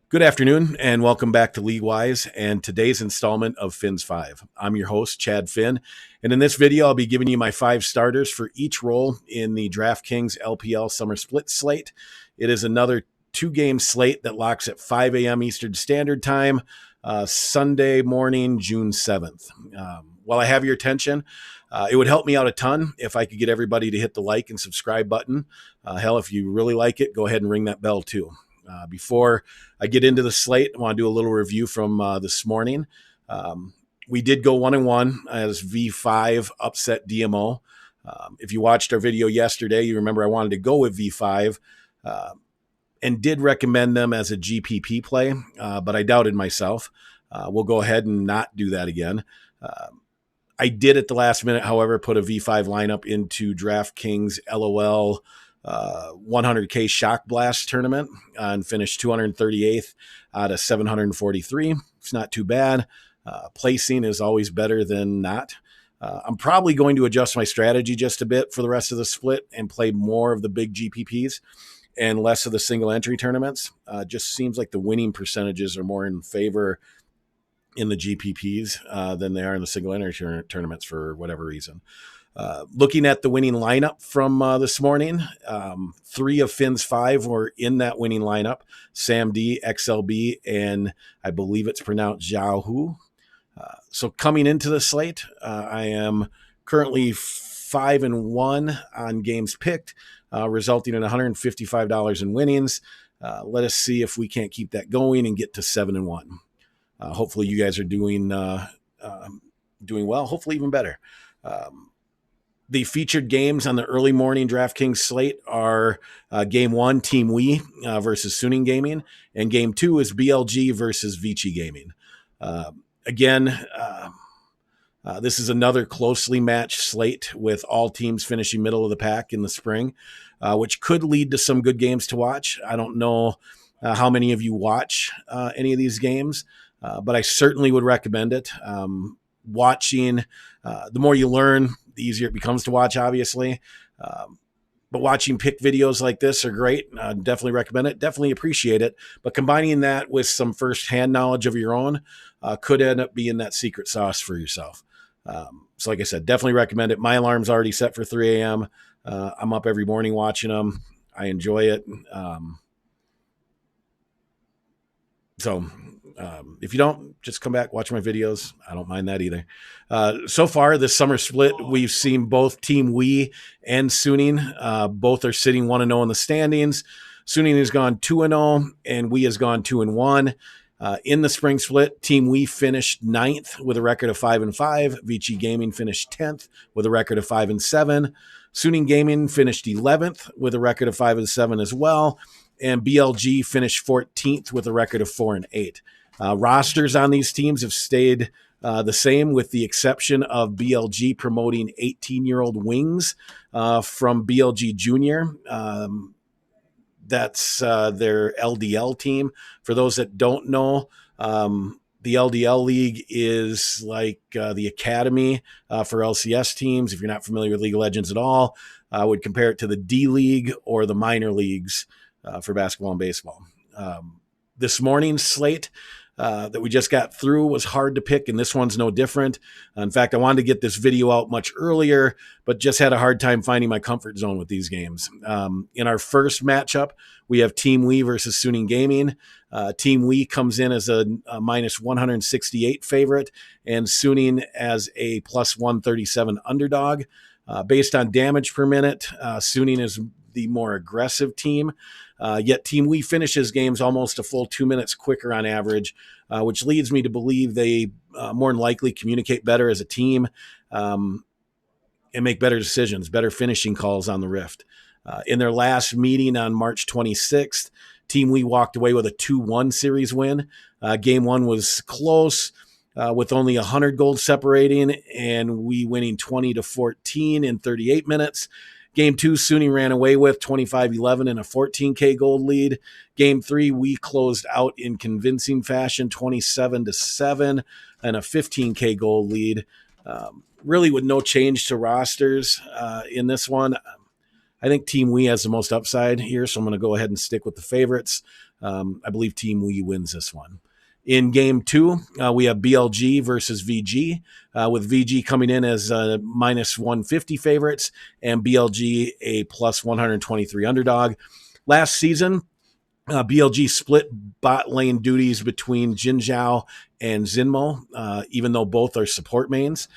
Good afternoon, and welcome back to LeagueWise and today's installment of Finn's 5. I'm your host, Chad Finn, and in this video, I'll be giving you my 5 starters for each role in the DraftKings LPL Summer Split slate. It is another 2-game slate that locks at 5 a.m. Eastern Standard Time, Sunday morning, June 7th. While I have your attention, it would help me out a ton if I could get everybody to hit the like and subscribe button. Hell, if you really like it, go ahead and ring that bell too. Before I get into the slate, I want to do a little review from this morning. We did go 1-1 as V5 upset DMO. If you watched our video yesterday, you remember I wanted to go with V5 and did recommend them as a GPP play, but I doubted myself. We'll go ahead and not do that again. I did at the last minute, however, put a V5 lineup into DraftKings LoL 100K Shock Blast tournament and finished 238th out of 743. It's not too bad. Placing is always better than not. I'm probably going to adjust my strategy just a bit for the rest of the split and play more of the big GPPs and less of the single entry tournaments. Just seems like the winning percentages are more in favor in the GPPs than they are in the single entry tournaments for whatever reason. Looking at the winning lineup from this morning, 3 of Finn's 5 were in that winning lineup: Sam D, XLB, and I believe it's pronounced Zhao. So coming into the slate, I am currently 5-1 on games picked, resulting in $155 in winnings. Let us see if we can't keep that going and get to 7-1. Hopefully you guys are doing well, hopefully even better. The featured games on the early morning DraftKings slate are Game 1, Team Wii versus Sunnin Gaming, and Game 2 is BLG versus Vici Gaming. This is another closely matched slate with all teams finishing middle of the pack in the spring, which could lead to some good games to watch. I don't know how many of you watch any of these games, but I certainly would recommend it. Watching, the more you learn, the easier it becomes to watch, obviously. But watching pick videos like this are great. Definitely recommend it. Definitely appreciate it. But combining that with some firsthand knowledge of your own could end up being that secret sauce for yourself. So like I said, definitely recommend it. My alarm's already set for 3 a.m. I'm up every morning watching them. I enjoy it. If you don't, just come back, watch my videos. I don't mind that either. So far, this summer split, we've seen both Team Wii and Sunnin. Both are sitting 1-0 in the standings. Sunnin has gone 2-0, and Wii has gone 2-1. In the spring split, Team Wii finished 9th with a record of 5-5. Vici Gaming finished 10th with a record of 5-7. Sunnin Gaming finished 11th with a record of 5-7 as well. And BLG finished 14th with a record of 4-8. Rosters on these teams have stayed the same, with the exception of BLG promoting 18-year-old Wings from BLG Junior. That's their LDL team. For those that don't know, the LDL League is like the academy for LCS teams. If you're not familiar with League of Legends at all, I would compare it to the D League or the minor leagues for basketball and baseball. This morning's slate that we just got through was hard to pick, and this one's no different. In fact, I wanted to get this video out much earlier, but just had a hard time finding my comfort zone with these games. In our first matchup, we have Team Wii versus Sunnin Gaming. Team Wii comes in as a minus 168 favorite, and Sunnin as a plus 137 underdog. Based on damage per minute, Sunnin is the more aggressive team. Yet Team Wii finishes games almost a full 2 minutes quicker on average, which leads me to believe they more than likely communicate better as a team and make better decisions, better finishing calls on the Rift. In their last meeting on March 26th, Team Wii walked away with a 2-1 series win. Game 1 was close, with only 100 gold separating, and Wii winning 20-14 in 38 minutes. Game 2, Sunnin ran away with 25-11 and a 14K gold lead. Game 3, we closed out in convincing fashion, 27-7 and a 15K gold lead. Really with no change to rosters in this one. I think Team Wee has the most upside here, so I'm going to go ahead and stick with the favorites. I believe Team Wee wins this one. In game 2, we have BLG versus VG, with VG coming in as minus 150 favorites and BLG a plus 123 underdog. Last season, BLG split bot lane duties between Jin Zhao and Zinmo, even though both are support mains.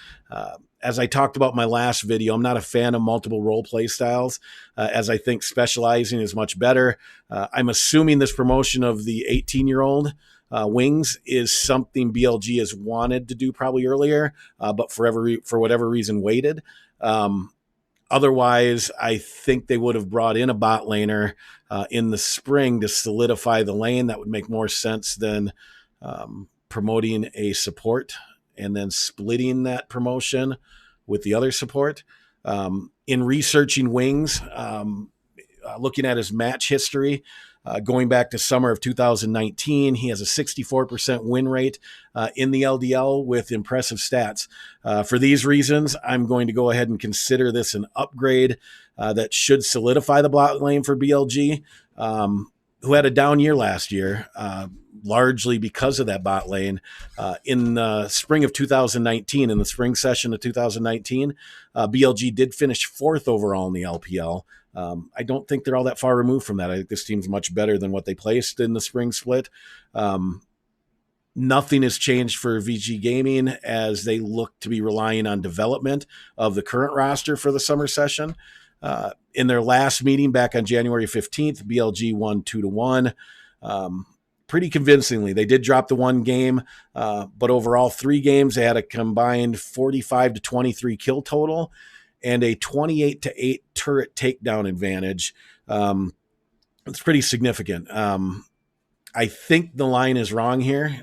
As I talked about in my last video, I'm not a fan of multiple role play styles, as I think specializing is much better. I'm assuming this promotion of the 18-year-old Wings is something BLG has wanted to do probably earlier, but for whatever reason waited. Otherwise, I think they would have brought in a bot laner in the spring to solidify the lane. That would make more sense than promoting a support and then splitting that promotion with the other support. In researching Wings, looking at his match history, going back to summer of 2019, he has a 64% win rate in the LDL with impressive stats. For these reasons, I'm going to go ahead and consider this an upgrade that should solidify the bot lane for BLG, who had a down year last year, largely because of that bot lane. In the spring of 2019, in the spring session of 2019, BLG did finish 4th overall in the LPL. I don't think they're all that far removed from that. I think this team's much better than what they placed in the spring split. Nothing has changed for VG Gaming as they look to be relying on development of the current roster for the summer session. In their last meeting back on January 15th, BLG won 2-1. Pretty convincingly. They did drop the one game, but overall 3 games, they had a combined 45-23 kill total and a 28-8 turret takedown advantage. It's pretty significant. I think the line is wrong here,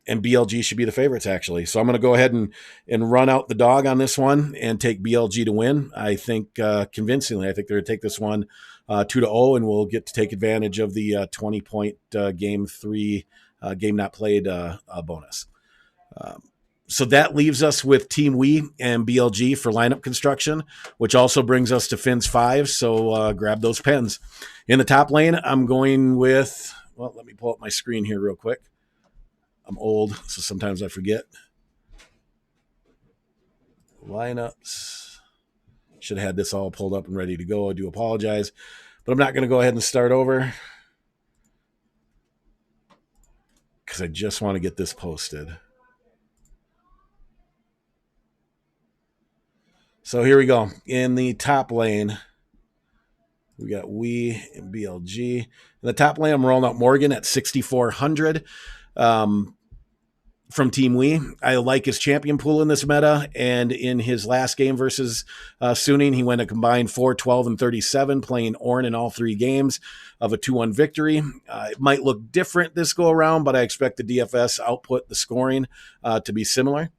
and BLG should be the favorites, actually. So I'm going to go ahead and run out the dog on this one and take BLG to win. I think convincingly. I think they're going to take this one 2-0, and we'll get to take advantage of the 20-point game 3 game not played bonus. So that leaves us with Team Wee and BLG for lineup construction, which also brings us to Finn's 5. So grab those pens. In the top lane, I'm going with, well, let me pull up my screen here real quick. I'm old, so sometimes I forget. Lineups. Should have had this all pulled up and ready to go. I do apologize, but I'm not going to go ahead and start over because I just want to get this posted. So here we go. In the top lane, we got Wee and BLG. In the top lane, I'm rolling out Morgan at 6,400 from Team Wee. I like his champion pool in this meta, and in his last game versus Sunnin, he went a combined 4, 12, and 37, playing Ornn in all 3 games of a 2-1 victory. It might look different this go around, but I expect the DFS output, the scoring, to be similar.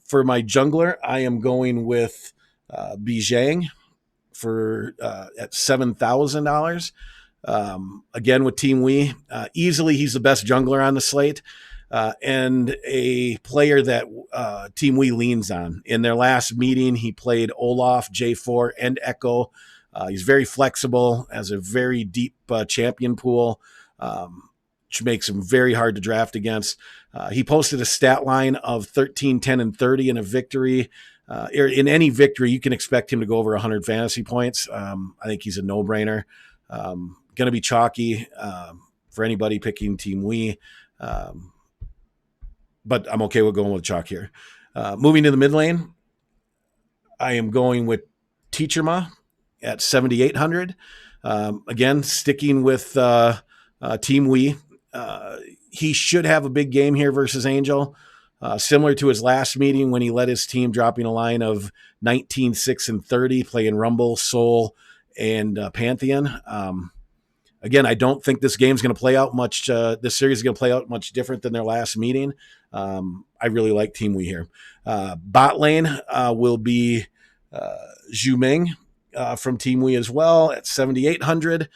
For my jungler, I am going with Bijang for at $7,000. Again, with Team Wee, easily he's the best jungler on the slate, and a player that Team Wee leans on. In their last meeting, he played Olaf, J4, and Echo. He's very flexible, has a very deep champion pool, which makes him very hard to draft against. He posted a stat line of 13, 10, and 30 in a victory. In any victory, you can expect him to go over 100 fantasy points. I think he's a no-brainer. Going to be chalky for anybody picking Team Wee, but I'm okay with going with chalk here. Moving to the mid lane, I am going with Teacherma at 7,800. Again, sticking with Team Wee. He should have a big game here versus Angel, similar to his last meeting when he led his team, dropping a line of 19, 6, and 30, playing Rumble, Soul, and Pantheon. Again, I don't think this game's going to play out much. This series is going to play out much different than their last meeting. I really like Team Wee here. Bot lane will be Zhu Ming from Team Wee as well at 7,800.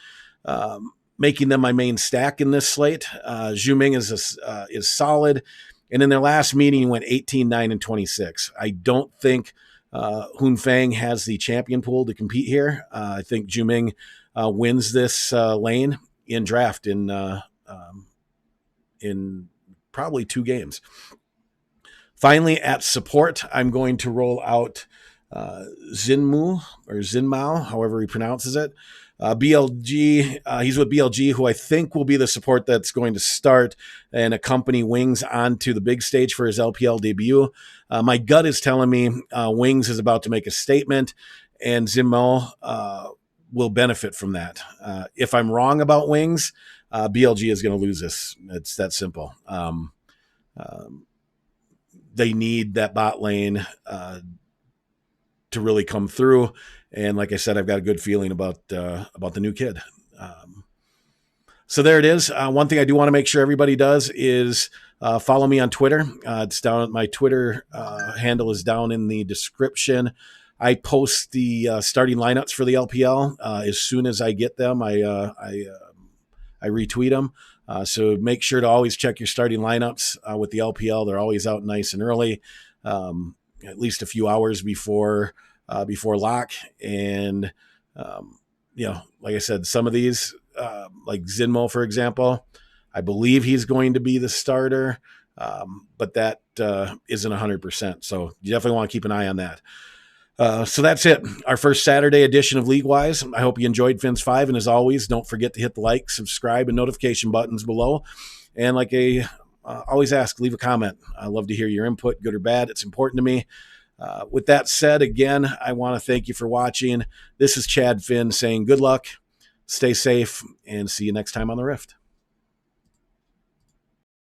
Making them my main stack in this slate. Zhu Ming is solid. And in their last meeting, he went 18, 9, and 26. I don't think Hunfeng has the champion pool to compete here. I think Juming wins this lane in draft in probably 2 games. Finally, at support, I'm going to roll out Zinmao, however he pronounces it. BLG, he's with BLG, who I think will be the support that's going to start and accompany Wings onto the big stage for his LPL debut. My gut is telling me Wings is about to make a statement, and Zinmao will benefit from that. If I'm wrong about Wings, BLG is going to lose this. It's that simple. They need that bot lane to really come through. And like I said, I've got a good feeling about the new kid. So there it is. One thing I do want to make sure everybody does is follow me on Twitter. It's down. My Twitter handle is down in the description. I post the starting lineups for the LPL as soon as I get them. I retweet them. So make sure to always check your starting lineups with the LPL. They're always out nice and early, at least a few hours before lock. And like I said, some of these, like Zinmo, for example, I believe he's going to be the starter, but that isn't 100%. So you definitely want to keep an eye on that. So that's it. Our first Saturday edition of LeagueWise. I hope you enjoyed Fins 5. And as always, don't forget to hit the like, subscribe, and notification buttons below. And like I always ask, leave a comment. I love to hear your input, good or bad. It's important to me. With that said, again, I want to thank you for watching. This is Chad Finn saying good luck, stay safe, and see you next time on the Rift.